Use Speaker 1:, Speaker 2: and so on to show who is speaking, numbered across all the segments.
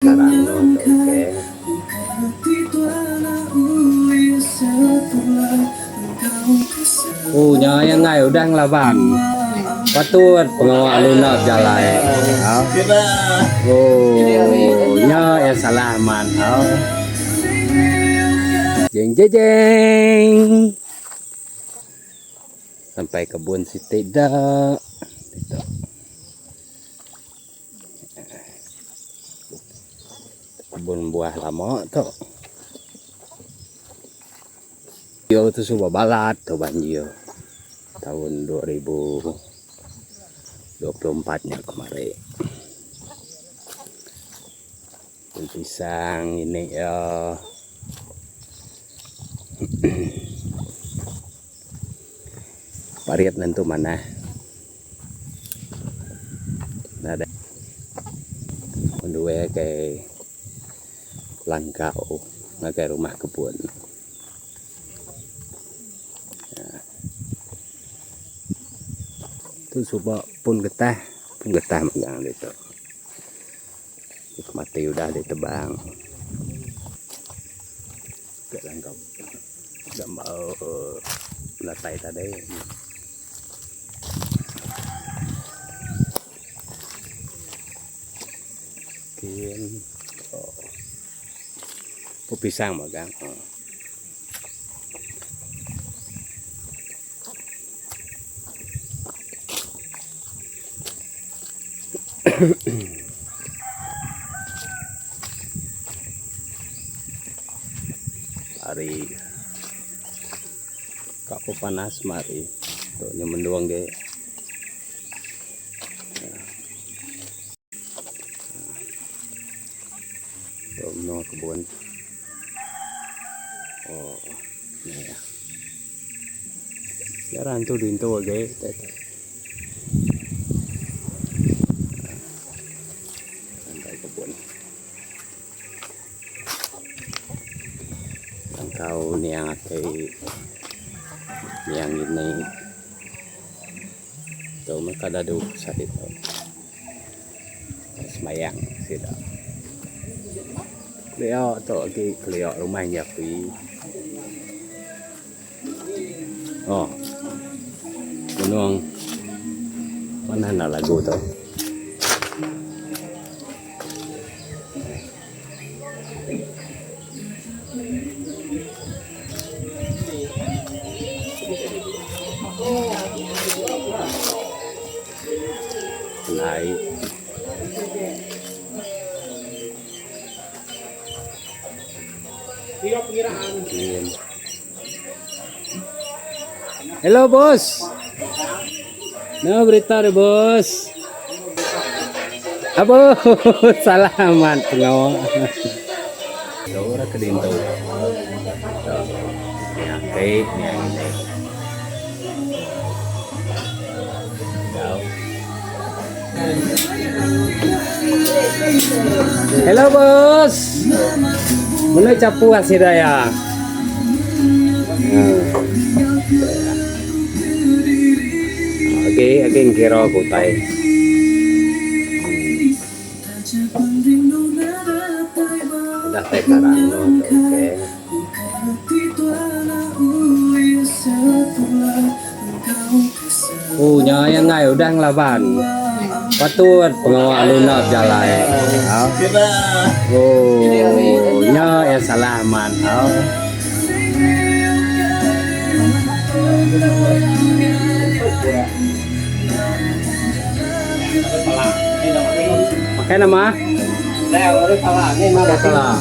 Speaker 1: sekarang oke. Yang ngay udah ngelaban. Patut pengawa aluna jalan. Ya salah man. Jeng jeng jeng. Sampai kebun si tidak. Kebun buah lama tuh. Yo itu sudah balat tuh banjir tahun 2024-nya kemarin. Pisang ini ya. Variat nentu mana? Ada dua kayak langkau ngakai rumah kebun. Itu coba pun getah megang itu. Mati udah ditebang. Kayak langkau. Gak mau latai tadi. Kian. Pisang megang. Hari kaku panas mari tuh nyemen doang ge. Tuh no kebun. Oh ini ya. Jaran tuh dintu ge. Kau niang yang ini tuh mereka dadu saat itu semayang sudah Cleo tuh lagi Cleo rumahnya pi gunung mana lagu tuh naik halo bos, no berita deh bos, abo salaman pengawa, orang kedin tuh, yang kayak yang ini. Halo bos, mulai capu hasil daya. Oke, kira aku tay. Udah tay karang oke. Yang ngay udah ngelaban. Patut pengawa aluna jalan. Ya salah man. Pakai nama? Salah.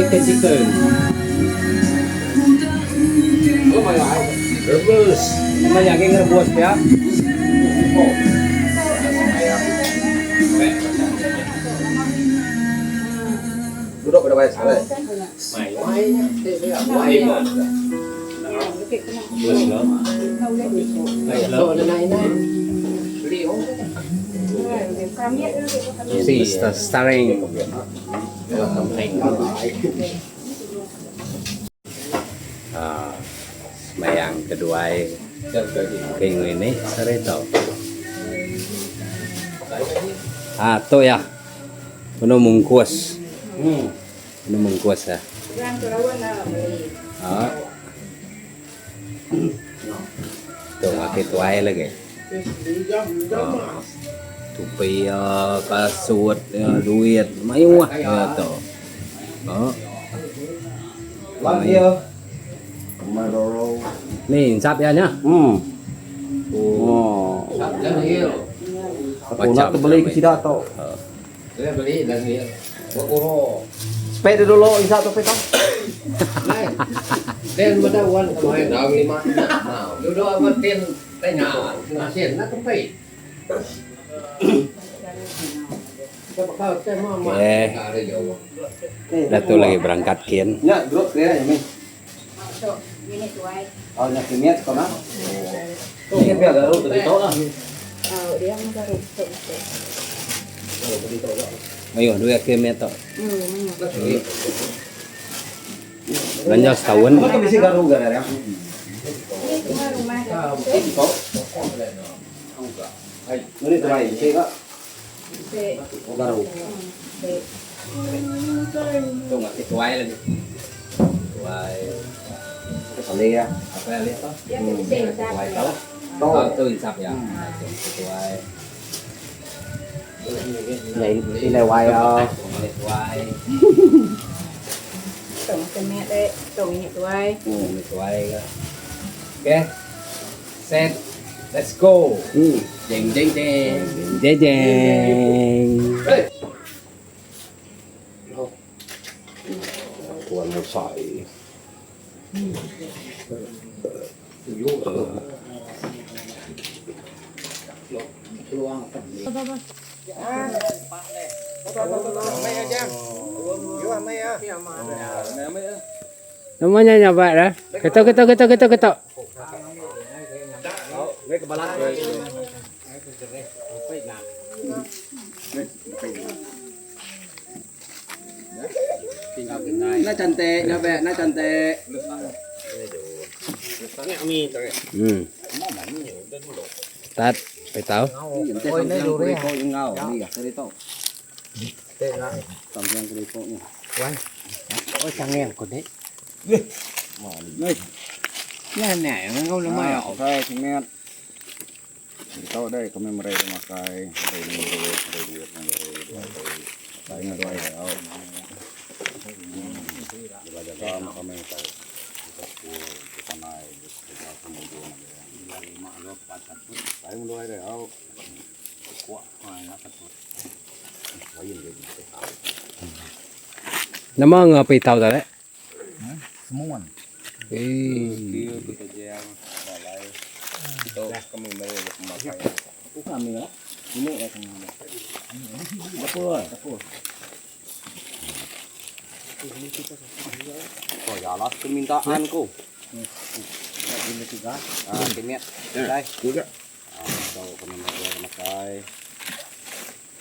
Speaker 1: Chicken. Rebus. Sama yakin rebus ya. Duduk berapa sekali? Starring. Semayang kedua Kayak ngene sare to. To ya. Ono mungkus. Ono mungkus ya. Tuh pakai tuai lagi. Tupai kasut duit mayu ya to. Nih, sap ya nya. Oh.
Speaker 2: Aku nak beli ke sida to.
Speaker 3: Beli dan dia. Uro.
Speaker 2: Sepeda dulu isa to peta.
Speaker 3: Lain. Tên mà đâu ăn mà hay nào đi mà. Nào, lúc đó mà tên tay nhà là tiền nó không phải.
Speaker 1: Dato lagi berangkat kian.
Speaker 2: Ya, grup kira ya, Min.
Speaker 4: Ini tuai.
Speaker 2: Oh, nak kimiat kau nak. Ini biar garu tadi to lah.
Speaker 4: Dia mau taruh tu.
Speaker 1: Ayo, dua kian to. Belanja setahun.
Speaker 2: Kau tu mesti garu gara ya.
Speaker 4: Ini cuma rumah.
Speaker 2: Ini terakhir, sih kak. Garu.
Speaker 1: Tuh nggak tuai lagi. Tuai.
Speaker 2: Boleh ya.
Speaker 1: Apa ya lihat toh?
Speaker 4: Dia bisa
Speaker 1: Tuai
Speaker 4: tak.
Speaker 1: kalah.
Speaker 2: Oh.
Speaker 1: Tuh insap ya. Tuai.
Speaker 2: Ini wai
Speaker 1: Tuai.
Speaker 4: Tổng cái mẹ đấy, tổng nhẹ tuai.
Speaker 1: Tuai kan. Oke. Set. Let's go. Jeng jeng jeng. Jeng jeng.
Speaker 2: Tuan mau sai.
Speaker 1: Namanya nyoba dah. Ketok.
Speaker 2: Nó cantik, nyobek, nó cantik.
Speaker 1: Tat, tahu.
Speaker 2: Ôi, đây đồ đấy. Cô yung ngao, đi à, cái to. Tầm yang cái to nha.
Speaker 1: Oh, canggih kok deh.
Speaker 2: Nah, nó không là mai ảo thôi, chính nét. Tao đây có mấy đây mà cái đây đấy là đôi rồi. Belajar sama kami tahu. Kita naik, kita kemudian maklum pasar pun. Saya mulai dari awal. Kuat, mana takut. Wayin jadi.
Speaker 1: Nama ngapain tahu tadi?
Speaker 2: Semua.
Speaker 1: Eh,
Speaker 2: Kita yang balai. Itu kami mulai memakai. Itu kami lah. Ini ya kami. Dapur. Oh ya lah permintaanku. Ini tiga. Kimiat. Đây. Juga. Tahu kami memakai.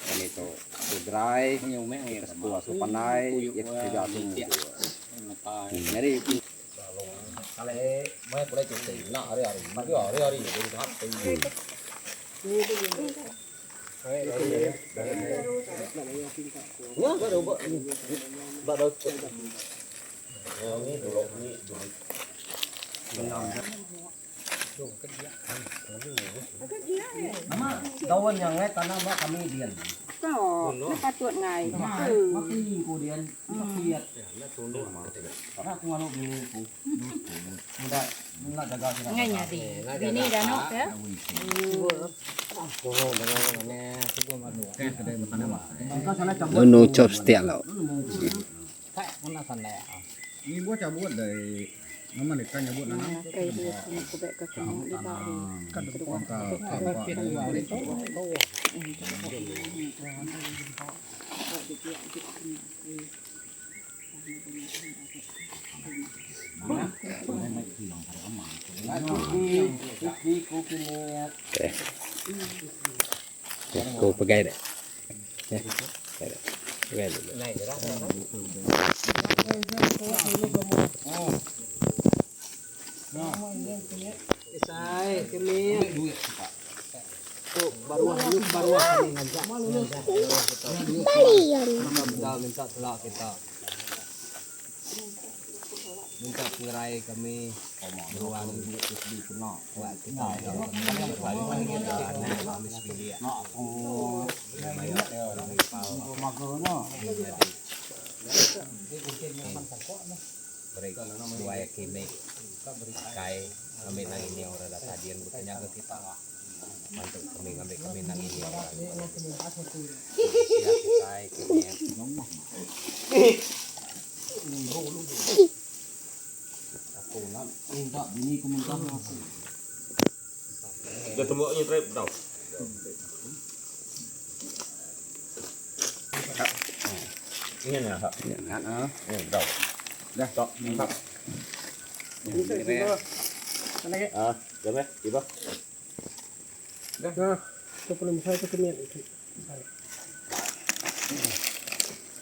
Speaker 2: Kami itu dry. Sebuah supanai. Itu juga semua. Jadi
Speaker 3: Kalau mai boleh cuci, nak hari-hari, mati hari-hari jadi hati.
Speaker 2: daun yang nget karena mbak kami dian.
Speaker 4: Có, nó ta tuột ngày.
Speaker 2: Maki ku dian, makiat. Karena aku ngalu di ku. Enggak jaga sih.
Speaker 4: Ngay nhà thì Vini đã nốt đó.
Speaker 2: Kau sana cabut.
Speaker 1: no chopstick lah.
Speaker 2: Ini buat cabut dari nama dekat nyabut nana.
Speaker 4: Cây thì cô bé có cái đi vào đi.
Speaker 2: Kan
Speaker 1: Oke. Ya, aku pakai deh. Ya. Pakai dulu.
Speaker 5: Sai, kami. Tuh, baruah ini ngajak. Kita minta tolak kita. Minta pengerai kami ruang di kena buat kita. Kami kami pilih. Mereka dua kini kai kami nang ini orang tadian bukannya ke kita mantap kami nang ini orang kai kini aku nak minta bini ku minta aku
Speaker 2: Udah temboknya trip tau. Ini nih Kak. Ini tau. Dah, tok. Kak. Ah, coba, coba.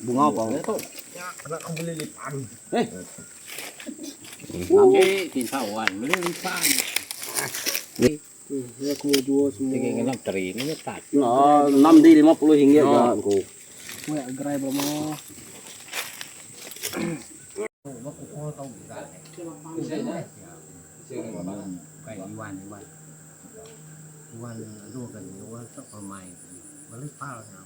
Speaker 2: Bunga apa?
Speaker 3: Oke, tintawan, melimpah.
Speaker 5: ya aku jual semua
Speaker 3: Tinggal ngelap dari ini tak.
Speaker 2: Nah, 6 di 50 hingga ya aku.
Speaker 5: gue gerai belum
Speaker 3: Kayak Iwan aduh kan Iwan tak pemain. Melimpah.